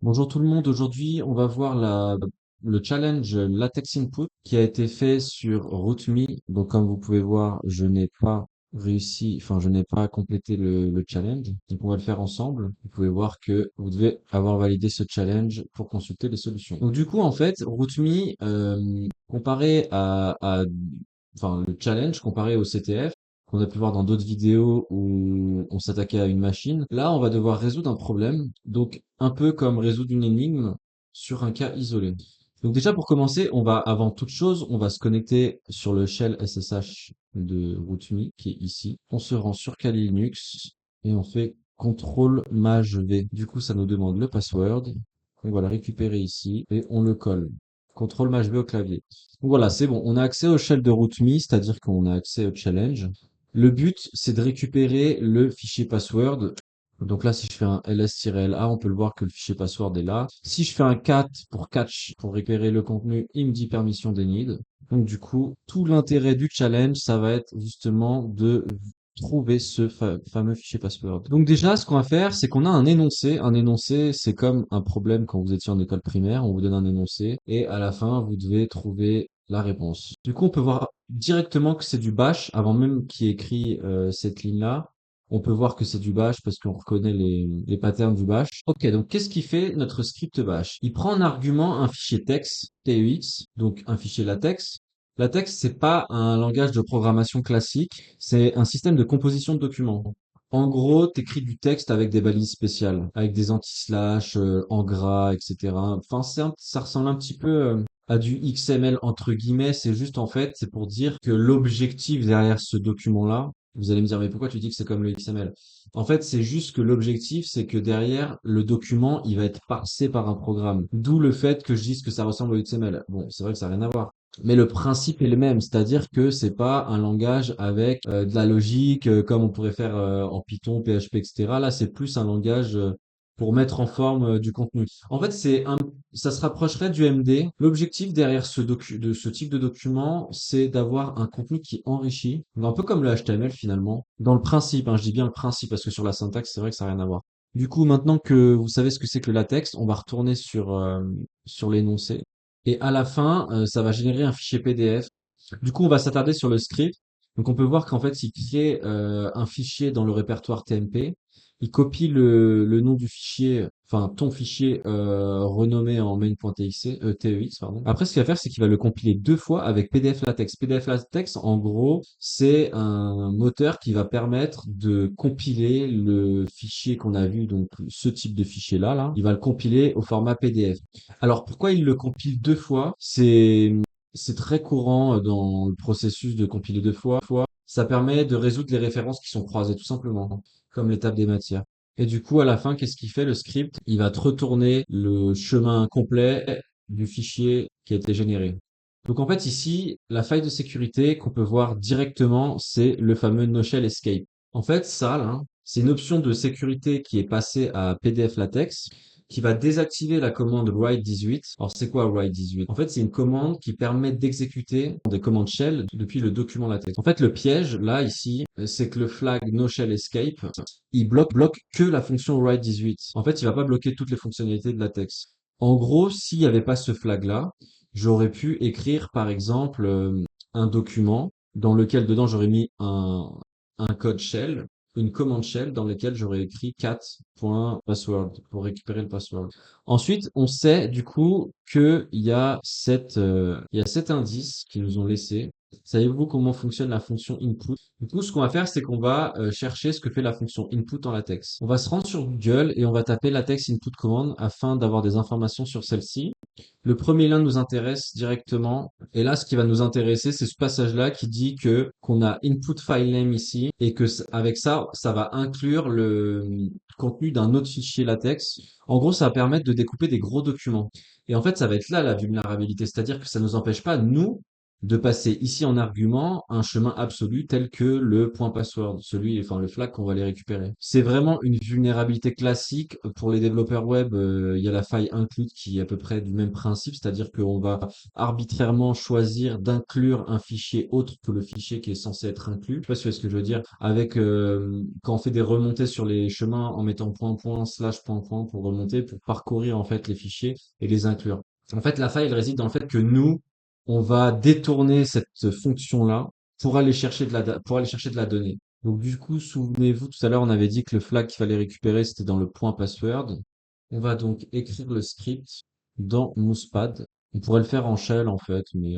Bonjour tout le monde, aujourd'hui on va voir le challenge Latex Input qui a été fait sur RootMe. Donc comme vous pouvez voir, je n'ai pas réussi, enfin je n'ai pas complété le challenge. Donc on va le faire ensemble. Vous pouvez voir que vous devez avoir validé ce challenge pour consulter les solutions. Donc du coup en fait, RootMe, comparé enfin le challenge comparé au CTF, qu'on a pu voir dans d'autres vidéos où on s'attaquait à une machine. Là, on va devoir résoudre un problème, donc un peu comme résoudre une énigme sur un cas isolé. Donc déjà pour commencer, avant toute chose, on va se connecter sur le shell SSH de RootMe qui est ici. On se rend sur Kali Linux et on fait CTRL Maj V. Du coup, ça nous demande le password. On va le récupérer ici et on le colle. CTRL Maj V au clavier. Donc voilà, c'est bon. On a accès au shell de RootMe, c'est-à-dire qu'on a accès au challenge. Le but, c'est de récupérer le fichier password. Donc là, si je fais un ls-la, on peut le voir que le fichier password est là. Si je fais un cat pour catch, pour récupérer le contenu, il me dit permission denied. Donc du coup, tout l'intérêt du challenge, ça va être justement de trouver ce fameux fichier password. Donc déjà, ce qu'on va faire, c'est qu'on a un énoncé. Un énoncé, c'est comme un problème quand vous étiez en école primaire. On vous donne un énoncé et à la fin, vous devez trouver la réponse. Du coup, on peut voir directement que c'est du bash avant même qu'il y ait écrit cette ligne-là. On peut voir que c'est du bash parce qu'on reconnaît les patterns du bash. Ok, donc qu'est-ce qui fait notre script bash? Il prend en argument un fichier text, TEX, donc un fichier latex. LaTeX, c'est pas un langage de programmation classique, c'est un système de composition de documents. En gros, t'écris du texte avec des balises spéciales, avec des anti-slash, en gras, etc. Enfin, ça ressemble un petit peu à du XML entre guillemets. C'est juste en fait, c'est pour dire que l'objectif derrière ce document-là, vous allez me dire, mais pourquoi tu dis que c'est comme le XML? En fait, c'est juste que l'objectif, c'est que derrière, le document, il va être parsé par un programme. D'où le fait que je dise que ça ressemble au XML. Bon, c'est vrai que ça n'a rien à voir. Mais le principe est le même, c'est-à-dire que c'est pas un langage avec de la logique comme on pourrait faire en Python, PHP, etc. Là, c'est plus un langage pour mettre en forme du contenu. En fait, ça se rapprocherait du MD. L'objectif derrière de ce type de document, c'est d'avoir un contenu qui est enrichi, un peu comme le HTML finalement. Dans le principe, hein, je dis bien le principe parce que sur la syntaxe, c'est vrai que ça n'a rien à voir. Du coup, maintenant que vous savez ce que c'est que le latex, on va retourner sur l'énoncé. Et à la fin, ça va générer un fichier PDF. Du coup, on va s'attarder sur le script. Donc, on peut voir qu'en fait, il crée un fichier dans le répertoire TMP. Il copie le nom du fichier, enfin ton fichier renommé en main.txt, tex, pardon. Après, ce qu'il va faire, c'est qu'il va le compiler deux fois avec PDF LaTeX. PDF LaTeX, en gros, c'est un moteur qui va permettre de compiler le fichier qu'on a vu, donc ce type de fichier-là, là. Il va le compiler au format PDF. Alors pourquoi il le compile deux fois? C'est très courant dans le processus de compiler deux fois. Ça permet de résoudre les références qui sont croisées tout simplement, comme l'étape des matières. Et du coup, à la fin, qu'est-ce qu'il fait le script? Il va te retourner le chemin complet du fichier qui a été généré. Donc en fait ici, la faille de sécurité qu'on peut voir directement, c'est le fameux no shell escape. En fait, ça, là, c'est une option de sécurité qui est passée à PDF LaTeX qui va désactiver la commande write 18. Alors c'est quoi write 18? En fait, c'est une commande qui permet d'exécuter des commandes shell depuis le document LaTeX. En fait, le piège, là, ici, c'est que le flag no shell escape, il bloque que la fonction write 18. En fait, il va pas bloquer toutes les fonctionnalités de LaTeX. En gros, s'il n'y avait pas ce flag-là, j'aurais pu écrire, par exemple, un document dans lequel dedans j'aurais mis un code shell, une commande shell dans laquelle j'aurais écrit cat.password pour récupérer le password. Ensuite, on sait du coup qu'il y a il y a cet indice qu'ils nous ont laissé. Savez-vous comment fonctionne la fonction input? Du coup, ce qu'on va faire, c'est qu'on va chercher ce que fait la fonction input en latex. On va se rendre sur Google et on va taper latex input command afin d'avoir des informations sur celle-ci. Le premier lien nous intéresse directement. Et là, ce qui va nous intéresser, c'est ce passage-là qui dit que qu'on a input file name ici et que avec ça, ça va inclure le contenu d'un autre fichier latex. En gros, ça va permettre de découper des gros documents. Et en fait, ça va être là la vulnérabilité, c'est-à-dire que ça nous empêche pas, nous, de passer ici en argument un chemin absolu tel que le point password, enfin le flag qu'on va aller récupérer. C'est vraiment une vulnérabilité classique pour les développeurs web. Il y a la faille include qui est à peu près du même principe, c'est-à-dire qu'on va arbitrairement choisir d'inclure un fichier autre que le fichier qui est censé être inclus. Je sais pas si tu vois ce que je veux dire. Avec quand on fait des remontées sur les chemins en mettant point point slash point point pour remonter, pour parcourir en fait les fichiers et les inclure. En fait, la faille, elle réside dans le fait que nous, on va détourner cette fonction-là pour aller chercher pour aller chercher de la donnée. Donc du coup, souvenez-vous, tout à l'heure, on avait dit que le flag qu'il fallait récupérer, c'était dans le point password. On va donc écrire le script dans Mousepad. On pourrait le faire en shell en fait, mais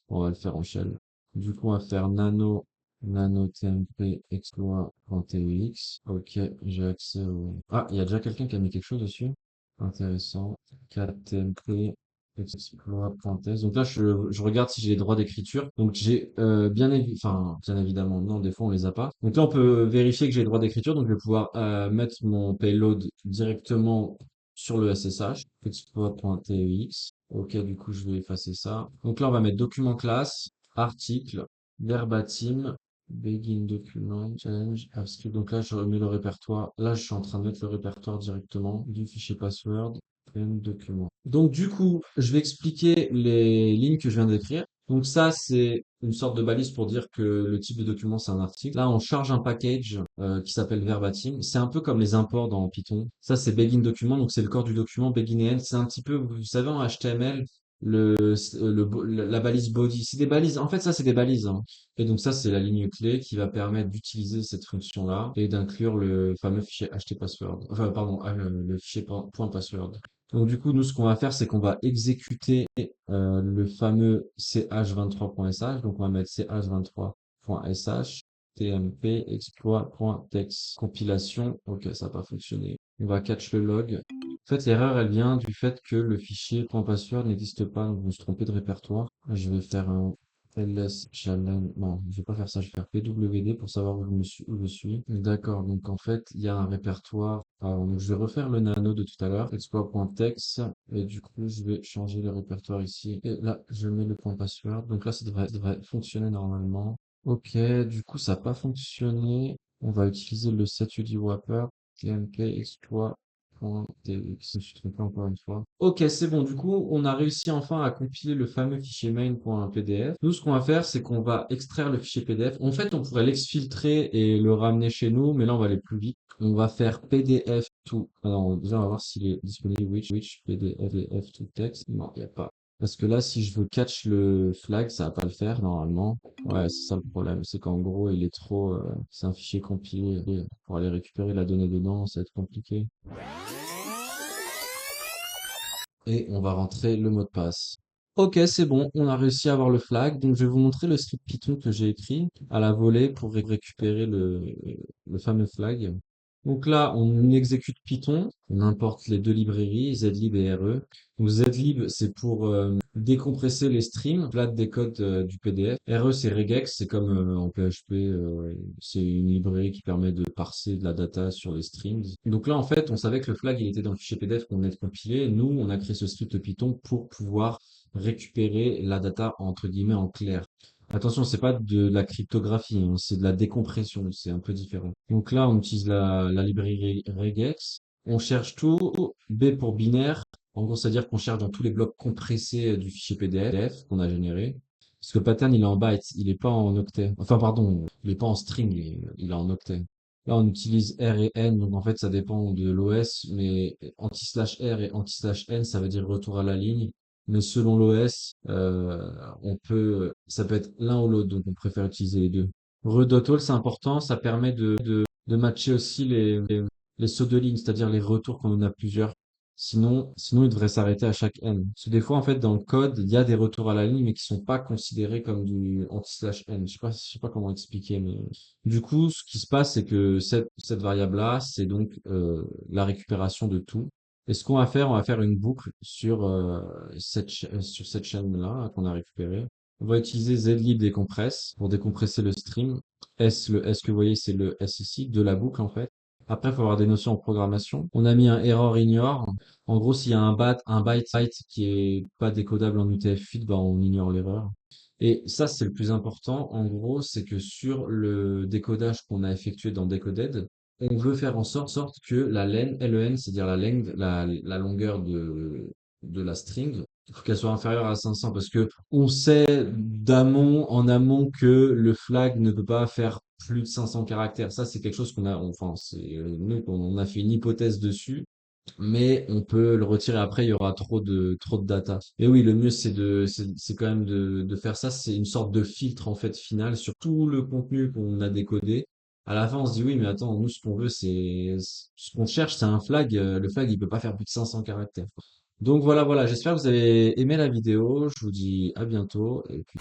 on va le faire en shell. Du coup, on va faire nano tmp exploit.tux. Ok, j'ai accès au... Ah, il y a déjà quelqu'un qui a mis quelque chose dessus. Intéressant. 4tmp exploit.test. Donc là, je regarde si j'ai les droits d'écriture. Donc j'ai enfin bien évidemment, non, des fois on les a pas. Donc là, on peut vérifier que j'ai les droits d'écriture. Donc je vais pouvoir mettre mon payload directement sur le SSH, exploit.tex. Ok, du coup, je vais effacer ça. Donc là, on va mettre document classe, article, verbatim, begin document, challenge, AppScript. Donc là, je remets le répertoire. Là, je suis en train de mettre le répertoire directement du fichier password. Document. Donc du coup, je vais expliquer les lignes que je viens d'écrire. Donc ça, c'est une sorte de balise pour dire que le type de document, c'est un article. Là, on charge un package qui s'appelle verbatim. C'est un peu comme les imports dans Python. Ça, c'est begin document, donc c'est le corps du document. Begin et end, c'est un petit peu, vous savez, en HTML, la balise body. C'est des balises. En fait, ça, c'est des balises, hein. Et donc ça, c'est la ligne clé qui va permettre d'utiliser cette fonction-là et d'inclure le fameux fichier htpassword. Enfin, pardon, le fichier point password. Donc du coup, nous, ce qu'on va faire, c'est qu'on va exécuter le fameux ch23.sh. Donc on va mettre ch23.sh tmp exploit.text compilation. Ok, ça n'a pas fonctionné. On va catch le log. En fait, l'erreur, elle vient du fait que le fichier .password n'existe pas. Donc je me suis trompé de répertoire. Je vais faire un ls challenge. Non, je vais pas faire ça. Je vais faire pwd pour savoir où je suis. D'accord. Donc en fait, il y a un répertoire. Alors, donc, je vais refaire le nano de tout à l'heure. Exploit.text. Et du coup, je vais changer le répertoire ici. Et là, je mets le point password. Donc là, ça devrait fonctionner normalement. Ok, du coup, ça n'a pas fonctionné. On va utiliser le setUD wrapper. tmp exploit.txt. Je me suis trompé encore une fois. Ok, c'est bon. Du coup, on a réussi enfin à compiler le fameux fichier main.pdf. Nous, ce qu'on va faire, c'est qu'on va extraire le fichier PDF. En fait, on pourrait l'exfiltrer et le ramener chez nous, mais là, on va aller plus vite. On va faire PDF to. Alors, déjà, on va voir s'il est disponible. Which PDF to text. Non, il n'y a pas. Parce que là, si je veux catch le flag, ça va pas le faire normalement. Ouais, c'est ça le problème. C'est qu'en gros, il est trop. C'est un fichier compilé. Et pour aller récupérer la donnée dedans, ça va être compliqué. Et on va rentrer le mot de passe. Ok, c'est bon, on a réussi à avoir le flag. Donc, je vais vous montrer le script Python que j'ai écrit à la volée pour récupérer le fameux flag. Donc là, on exécute Python, on importe les deux librairies, zlib et re. Donc zlib, c'est pour décompresser les streams, là décode du PDF. Re, c'est regex, c'est comme en PHP, c'est une librairie qui permet de parser de la data sur les streams. Donc là, en fait, on savait que le flag, il était dans le fichier PDF qu'on venait de compiler. Nous, on a créé ce script Python pour pouvoir récupérer la data entre guillemets en clair. Attention, c'est pas de la cryptographie, hein, c'est de la décompression, c'est un peu différent. Donc là, on utilise la librairie regex. On cherche tout. B pour binaire. En gros, c'est-à-dire qu'on cherche dans tous les blocs compressés du fichier PDF qu'on a généré. Parce que le pattern, il est en bytes, il est pas en octet. Enfin, pardon, il est pas en string, il est en octet. Là, on utilise R et N, donc en fait, ça dépend de l'OS, mais anti/R et anti/N, ça veut dire retour à la ligne. Mais selon l'OS, ça peut être l'un ou l'autre, donc on préfère utiliser les deux. Redotall, c'est important, ça permet de matcher aussi les sauts de ligne, c'est-à-dire les retours quand on en a plusieurs. Sinon, il devrait s'arrêter à chaque n. Parce que des fois, en fait, dans le code, il y a des retours à la ligne, mais qui sont pas considérés comme du anti/n. Je sais pas comment expliquer, mais du coup, ce qui se passe, c'est que cette variable-là, c'est donc la récupération de tout. Et ce qu'on va faire, on va faire une boucle sur cette chaîne-là qu'on a récupérée. On va utiliser zlib décompresse pour décompresser le stream. Le S que vous voyez, c'est le S ici de la boucle en fait. Après, il faut avoir des notions en programmation. On a mis un error ignore. En gros, s'il y a un byte qui est pas décodable en UTF-8, bah, on ignore l'erreur. Et ça, c'est le plus important. En gros, c'est que sur le décodage qu'on a effectué dans Decoded, on veut faire en sorte que la len, len, c'est-à-dire la longueur de la string, il faut qu'elle soit inférieure à 500 parce que on sait en amont que le flag ne peut pas faire plus de 500 caractères. Ça, c'est quelque chose enfin, nous, on a fait une hypothèse dessus, mais on peut le retirer après, il y aura trop de data. Et oui, le mieux, c'est quand même de faire ça. C'est une sorte de filtre, en fait, final sur tout le contenu qu'on a décodé. À la fin, on se dit, oui, mais attends, nous, ce qu'on veut, ce qu'on cherche, c'est un flag. Le flag, il peut pas faire plus de 500 caractères. Donc voilà, voilà. J'espère que vous avez aimé la vidéo. Je vous dis à bientôt et puis